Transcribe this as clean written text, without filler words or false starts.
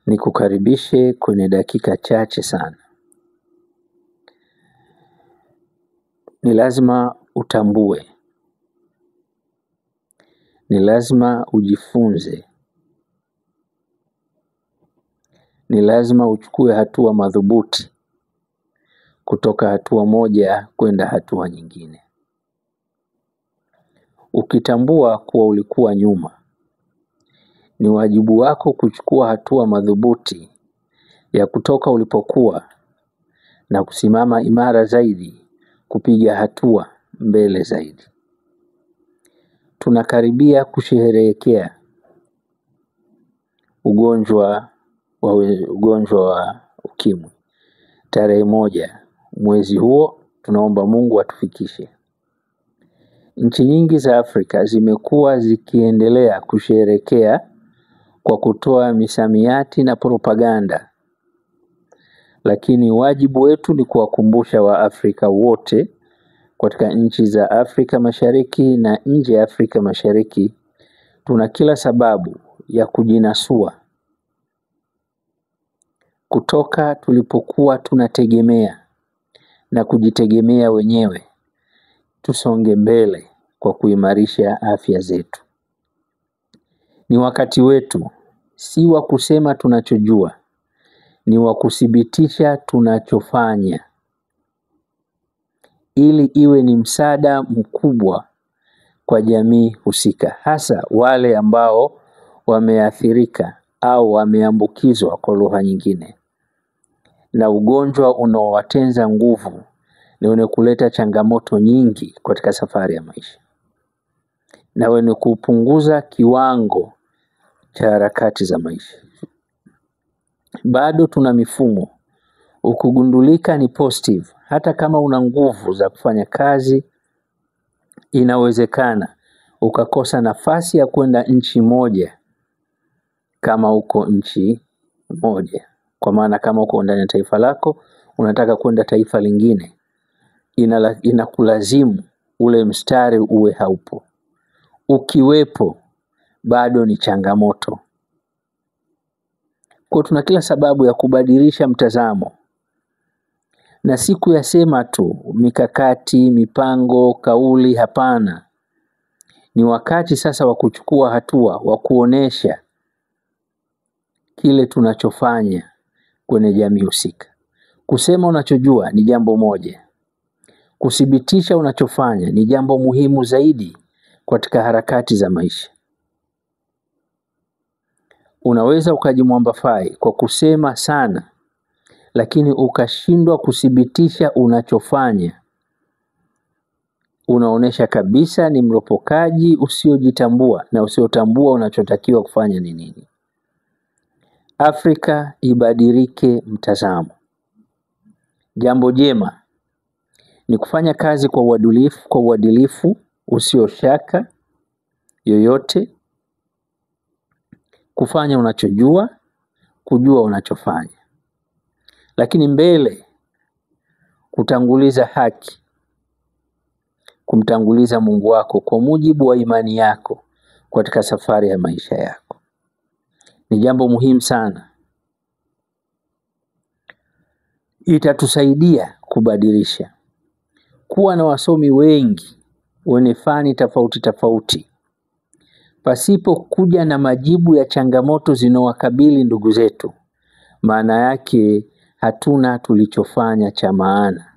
Nikukaribishe kwenye dakika chache sana. Ni lazima utambue, ni lazima ujifunze, ni lazima uchukue hatua madhubuti kutoka hatua moja kwenda hatua nyingine. Ukitambua kuwa ulikuwa nyuma, ni wajibu wako kuchukua hatua madhubuti ya kutoka ulipokuwa na kusimama imara zaidi, kupiga hatua mbele zaidi. Tunakaribia kusherehekea ugonjwa wa ukimwi. Tarehe 1 mwezi huo tunaomba Mungu atufikishe. Nchi nyingi za Afrika zimekuwa zikiendelea kusherehekea kwa kutoa misamiati na propaganda. Lakini wajibu wetu ni kuwakumbusha Waafrika wote katika nchi za Afrika Mashariki na nje ya Afrika Mashariki, tuna kila sababu ya kujinasua kutoka tulipokuwa tunategemea na kujitegemea wenyewe. Tusonge mbele kwa kuimarisha afya zetu. Ni wakati wetu, si wa kusema tunachojua, ni wa kuthibitisha tunachofanya, ili iwe ni msaada mkubwa kwa jamii husika, hasa wale ambao wameathirika au wameambukizwa kwa lugha nyingine na ugonjwa unaowatenza nguvu na wenye kuleta changamoto nyingi katika safari ya maisha, na wenye kupunguza kiwango cha harakati za maisha. Bado tuna mifumo. Ukigundulika ni positive, hata kama una nguvu za kufanya kazi, inawezekana ukakosa nafasi ya kwenda nchi moja kama uko nchi moja. Kwa maana kama uko ndani ya taifa lako, unataka kwenda taifa lingine, inakulazimu ule mstari uwe haupo. Ukiwepo, bado ni changamoto. Kwa tuna kila sababu ya kubadilisha mtazamo. Na si kuyasema tu mikakati, mipango, kauli, hapana. Ni wakati sasa wa kuchukua hatua, wa kuonesha kile tunachofanya kwenye jamii husika. Kusema unachojua ni jambo moja. Kuthibitisha unachofanya ni jambo muhimu zaidi katika harakati za maisha. Unaweza ukajimwambafai kwa kusema sana, lakini ukashindwa kuthibitisha unachofanya. Unaonesha kabisa ni mropokaji usiojitambua na usiotambua unachotakiwa kufanya ni nini. Afrika ibadilike mtazamo. Jambo jema ni kufanya kazi kwa uadilifu usio shaka yoyote, kufanya unachojua, kujua unachofanya. Lakini mbele kutanguliza haki, kumtanguliza Mungu wako kwa mujibu wa imani yako katika safari ya maisha yako. Ni jambo muhimu sana. Itatusaidia kubadilisha. Kuwa na wasomi wengi wenye fani tofauti tofauti, pasipo kuja na majibu ya changamoto zinazowakabili ndugu zetu, maana yake hatuna tulichofanya cha maana.